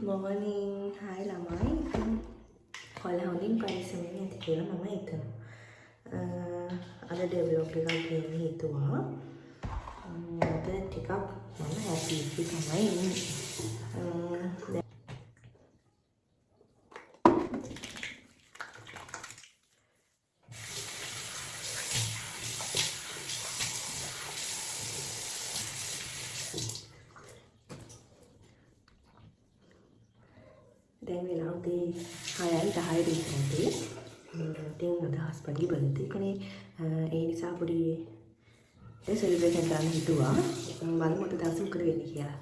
Morning, hi ළමයි. ඔයාලා හොඳින් පරිස්සමෙන් ඇති කියලා මම හිතනවා. අද ඩෙවලොප් එකක් ගේන්න හිතුවා. අද ටිකක් මම හැපි තමයි ඉන්නේ. දැන් වෙලා උදේ 6යි 10යි විතරදී. ඉතින් අද හස්බන්ඩ්ගේ බර්ත්ඩේ එකනේ. ඒ නිසා පොඩි සෙලිබ්‍රේෂන් කරන්න හිතුවා. බලමු අද දවසේ මොකද වෙන්නේ කියලා.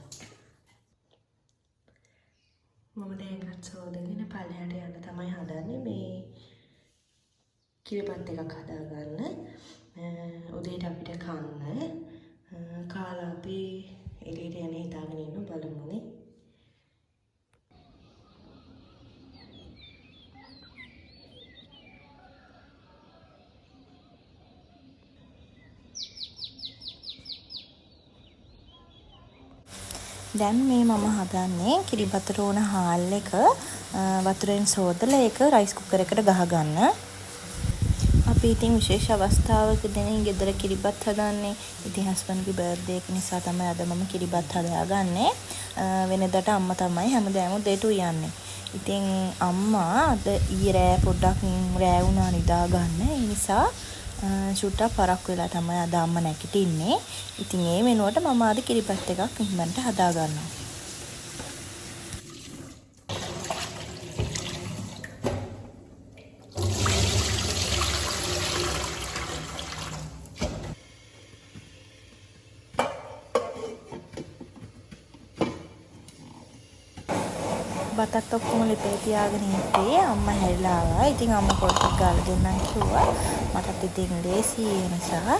මම දැන් අත්සෝදගෙන පල්ලෙහාට යන්න තමයි හදන්නේ. මේ කිරිපත් එකක් හදාගන්න. උදේට අපිට කන්න. කාලා අපි එළියට යන්නේ හිතාගෙන ඉන්න බලමුනේ. දැන් මේ මම හදන්නේ කිරිබතට ඕන හාල් එක වතුරෙන් සෝදලා ඒක රයිස් කුකර් එකට ගහගන්න. අපි ඉතින් විශේෂ අවස්ථාවකදී ගෙදර කිරිබත් හදන්නේ. ඉතින් හස්බන්ඩ්ගේ බර්ත්ඩේ එක නිසා තමයි අද මම කිරිබත් හදාගන්නේ. වෙනදාට අම්මා තමයි හැමදාම උදේට උයන්නේ. ඉතින් අම්මා අද ඊයේ රෑ පොඩ්ඩක් රෑ වුණා නිදා ගන්න. ඒ නිසා චුට්ටක් පරක් වෙලා තමයි අද අම්මා නැගිටින්නේ. ඉතින් ඒ වෙනුවට මම අද කිරිබත් එකක් ඉක්මනට හදා ගන්නවා. බතත් ඔක්කොම ලිපේ තියාගෙන ඉන්නේ අම්මා හැරිලා ආවා. ඉතින් අම්මා පොඩ්ඩක් ගාලා දෙන්නම් කිව්වා. මටත් ඉතින් ලේසි නිසා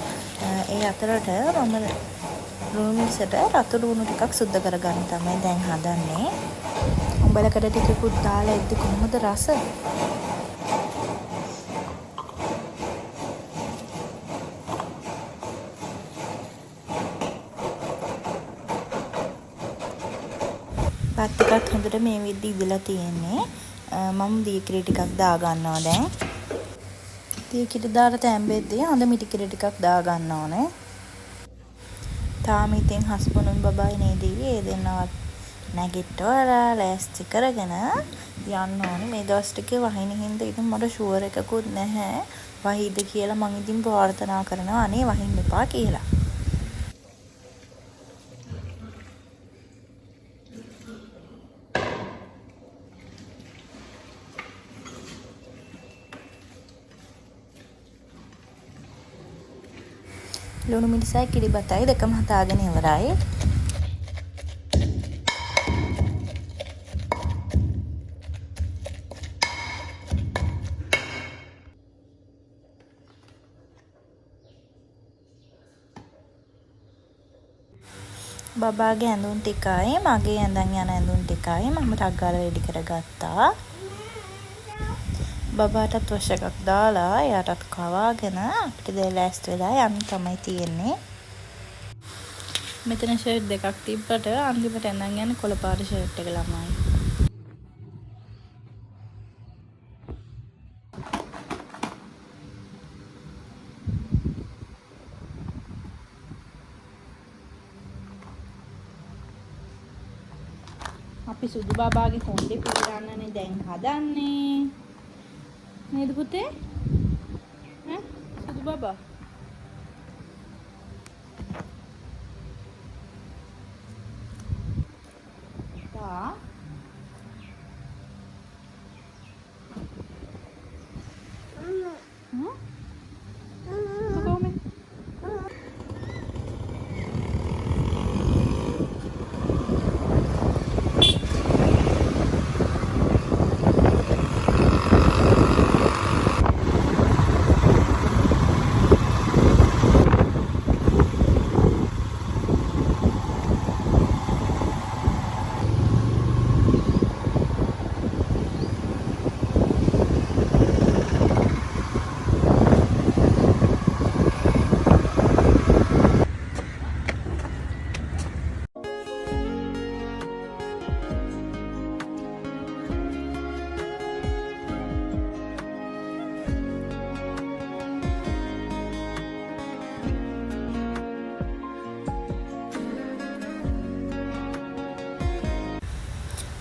ඒ අතරට මම ලුණු මිසට රතු ලුණු ටිකක් සුද්ධ කරගන්න තමයි දැන් හදන්නේ. උඹලකට ටිකකුත් දාලා ඉද්දි කොහොමද රස? බත් ටිකත් හොඳට මේ විදිහට ඉදලා තියෙන්නේ. මම දීකිරි ටිකක් දා ගන්නවා දැන්. දීකිරි දාලා තැම්බෙද්දී හොඳ මිටි කිරි ටිකක් දා ගන්න ඕනේ. තාම ඉතින් හස්බන්ඩ් බබායි නේදී ඒ දෙන්නවත් නැගිටවලා ලෑස්ති කරගෙන යන්න ඕනේ. මේ දවස් ටිකේ වහින හින්දා ඉතින් මට ෂුවර් එකකුත් නැහැ. වහිද කියලා මං ඉතින් ප්‍රාර්ථනා කරනවා අනේ වහින්න එපා කියලා. ලුණු මිරිසයි කිරිබතයි දෙකම හදාගෙන ඉවරයි. බබාගේ ඇඳුම් ටිකයි මගේ ඇඳන් යන ඇඳුම් ටිකයි මම ටක් ගාලා රෙඩි කරගත්තා. බබාටත් වොෂ් එකක් දාලා එයාටත් කවාගෙන අපිට දැන් ලෑස්ති වෙලා යන්න තමයි තියෙන්නේ. මෙතන ෂර්ට් දෙකක් තිබ්බට අන්තිමට ඇඳන් යන කොළපාට ෂර්ට් එක ළමයි. අපි සුදු බබාගේ කොණ්ඩේ පිරන්නනේ දැන් හදන්නේ. නේද පුතේ? සුදු බබා. තා.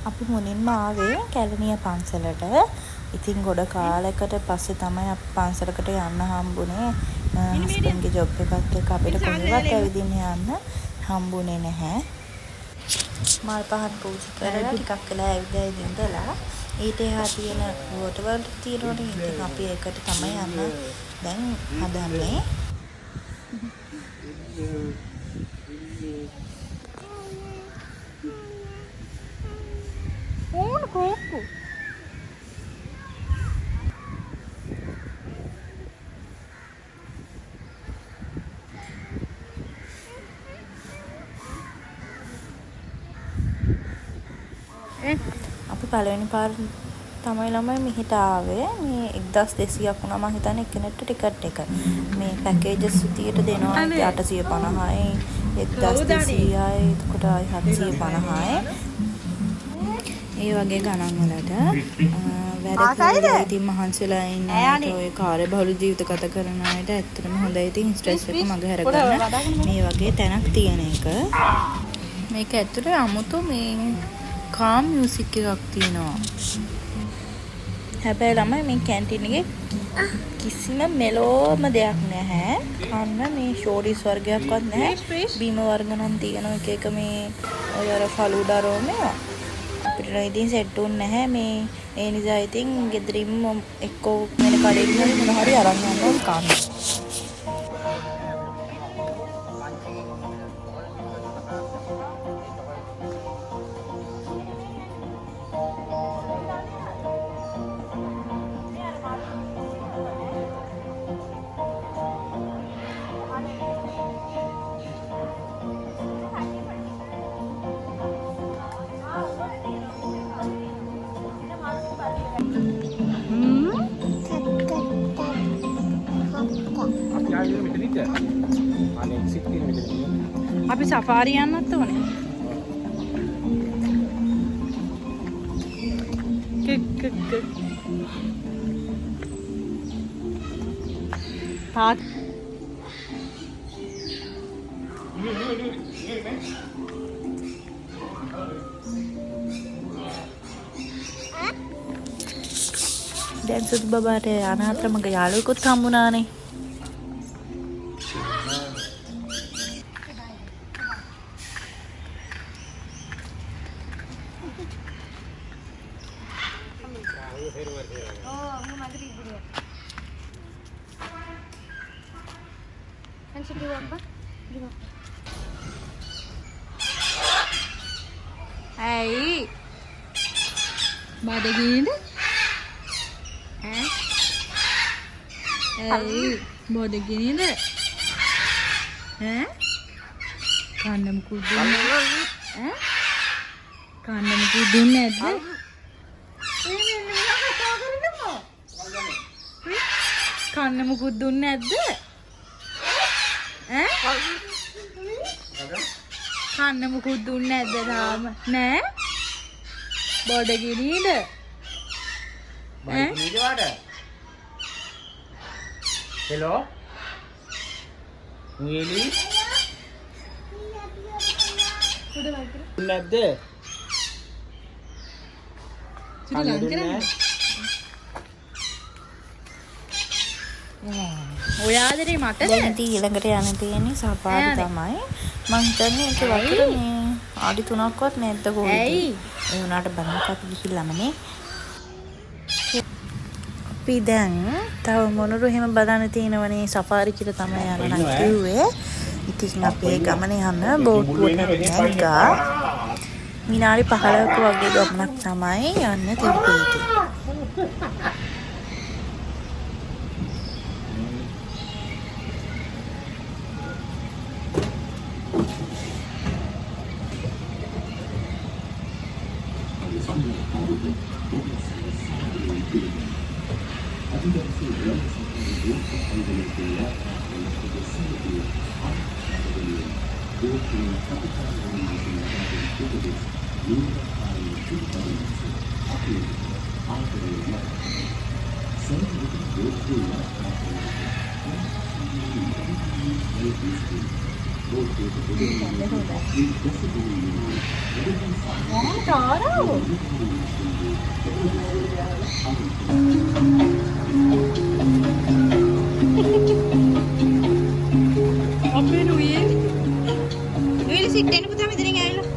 අපි මුලින්ම ආවේ කැලණිය පන්සලට. ඉතින් ගොඩ කාලයකට පස්සේ තමයි අපි පන්සලකට යන්න හම්බුනේ. හස්බන්ඩ්ගේ ජොබ් එකත් එක්ක අපිට කොහෙවත් ඇවිදින්න යන්න හම්බුනේ නැහැ. මල් පහන් පූජා කරලා ටිකක් වෙලා ඇවිදලා ඉඳලා ඊට එහා තියෙන වෝටර් වලට තියෙනවනේ. ඉතින් අපි ඒකට තමයි යන්න දැන් හදන්නේ. ඕන කොක්කු අපි පළවෙනි පාර තමයි ළමයි මෙහෙට ආවේ. මේ 1200ක් වුණා මම හිතන්නේ එක්කෙනෙක්ට ටිකට් එක. මේ පැකේජස් විදියට දෙනවා 850යි 1200යි එතකොට ආයි 750යි. ඒ වගේ ගණන් වලට වැඩ කරලා ඉතින් මහන්සිලා ඉන්න ඔය කාර්යබහුල ජීවිත ගත කරන අයට ඇත්තටම හොඳයි. ඉතින් ස්ට්‍රෙස් එක මග හැරගන්න මේ වගේ තැනක් තියෙන එක. මේක ඇත්තට 아무තු මේ කාම් මියුසික් එකක් තියෙනවා. හැබැයි ළමයි මේ කැන්ටින් එකේ කිසිම මෙලෝම දෙයක් නැහැ. කන්න මේ ෂෝරිස් වර්ගයක්වත් නැහැ. බීම වර්ග නම් තියෙනවා එක එක මේ ඔය අර ෆලූඩා රෝමේ අපිට ඉතින් සෙට් උන්නේ නැහැ මේ. ඒ නිසා ඉතින් ගෙදරින්ම එක්කෝ වෙන කඩේකින් හරි මොන හරි අරන් යන්න ඕන කන්න. අපි සෆාරි යන්නත් ඕනේ. තාත් දැන් සුදු බබාට අනාථ මග යාළුවෙකුත් හම්බුණානේ. Hey, badaginda? Hey, badaginda? Kannam kudunne? Kannam kudunne adda? Kannam kudunne adda? කන්න මුකුත් දුන්නේ නැද්ද තාම? නෑ? බඩගිනීද? බඩගිනීද වඩ? හෙලෝ? මුයලි? නැද්ද? ඔයාදරේ මට දැන් ඉතින් ඊළඟට යන්න තියෙන්නේ සපාරි තමයි. මං හිතන්නේ ඒක වතුර මේ ආඩි 3ක්වත් නැද්ද කොහෙද? ඒ උනාට බලන්නත් අපි ගිහිල්ලාම නේ. අපි දැන් තව මොනරු එහෙම බලන්න තියෙනවනේ සෆාරි කියලා තමයි යන්න නම් කිව්වේ. ඉතින් අපි ඒ ගමනේ යන බෝට්ටුවට නැග්ගා. විනාඩි 15ක වගේ ගමනක් තමයි යන්න තිබ්බේ. අපේ නුයේ නුයේ සිටෙන්න පුතා මෙතනින් ඇවිල්ලා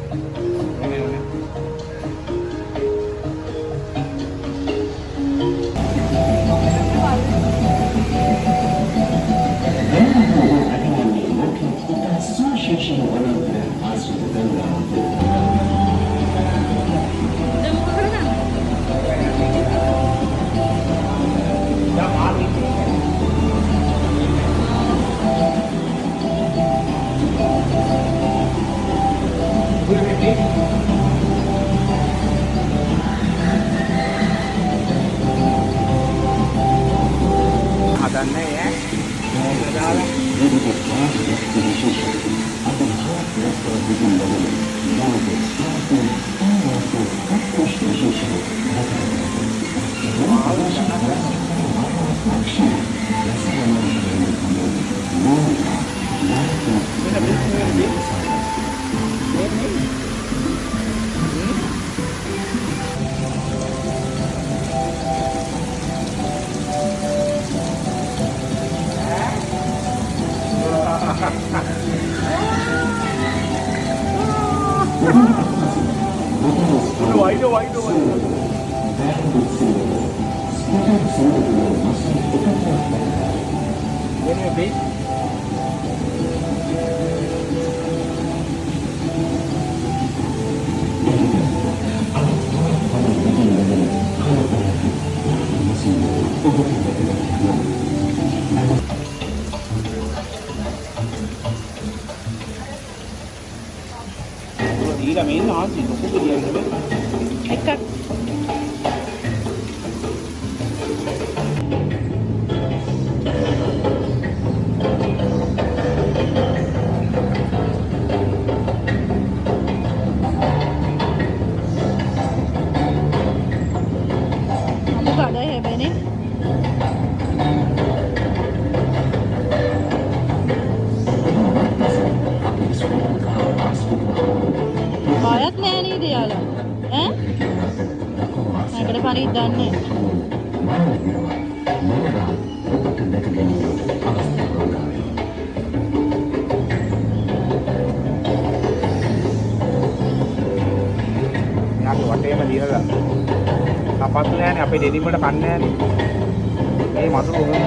Dila main nasi, tu pun dia ni. එකක් කඩයි හැබැයිනේ බයත් නෑ නේද යාළුවා ඈ නැගඩ පණිත් දන්නේ යාගේ වටේම දිනලා. අපස්සු නෑනේ අපේ දෙදින් වලට කන්නේ නෑනේ. මේ මතුරු උගුරු.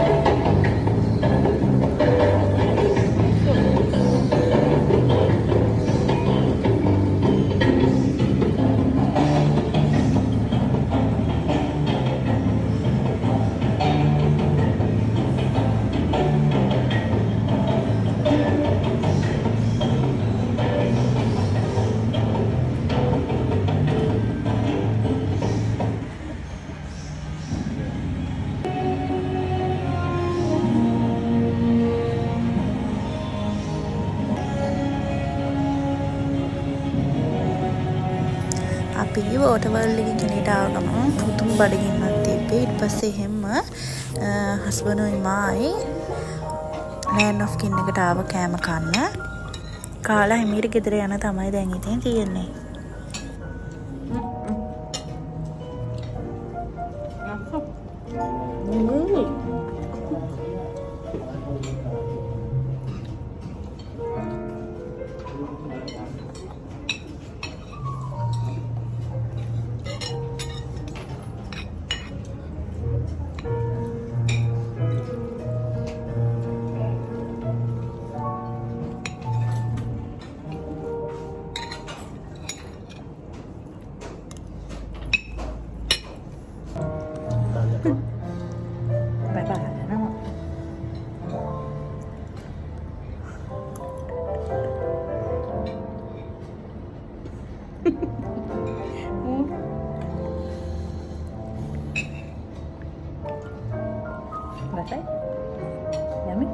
අපි වෝටර්වර්ල්ඩ් එකකින් ගෙනට ආව ගමන් පුදුම බඩගින්නක් තිබ්බේ. ඊට පස්සේ එහෙම හස්බන්ඩ්ුයි මායි ලෑන්ඩ් ඔෆ් කින් එකට ආව කෑම කන්න. කාලා හිමීට ගෙදර යන තමයි දැන් ඉතින් තියෙන්නේ. Rasanya? Yummy?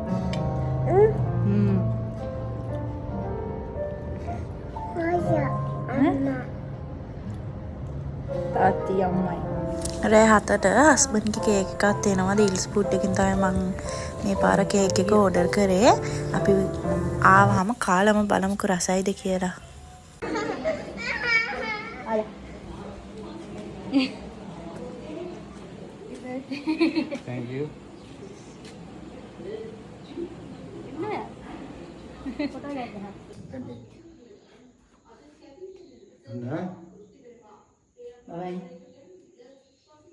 තාත්ති අම්මයි. රෑ 7ට හස්බන්ඩ්ගේ කේක් එකක් තියෙනවා. දීල්ස් ෆුඩ් එකකින් තමයි මම මේ පාර කේක් එක ඕඩර් කරේ. අපි ආවම කාලම බලමුකෝ රසයිද කියලා. Thank you.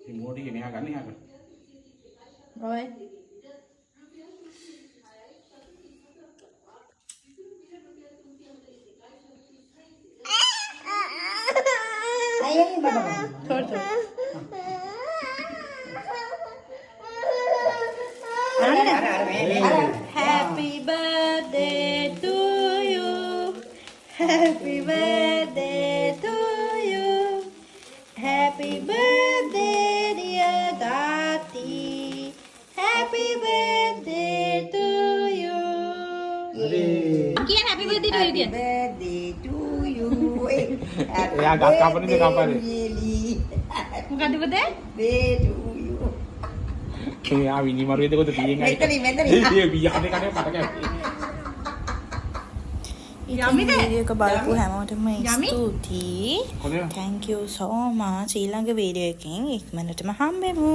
Remote ini agak nih agak. Rồi. Thôi thôi. Happy birthday to you. Happy birthday to you. Happy birthday dear Tati. Happy birthday to you. Kian happy birthday to you Kian. Birthday to you. Ya agak kapan ini kapan ini? Bukan tu betul? Birthday to you. Ya ini maru itu kau tu biang aja. Mentally. Dia biang ni kan dia pakai. ඉතින් video එක බලපු හැමෝටම ස්තුතියි. කොහොමද? Thank you so much. ඊළඟ video එකකින් ඉක්මනටම හම්බෙමු.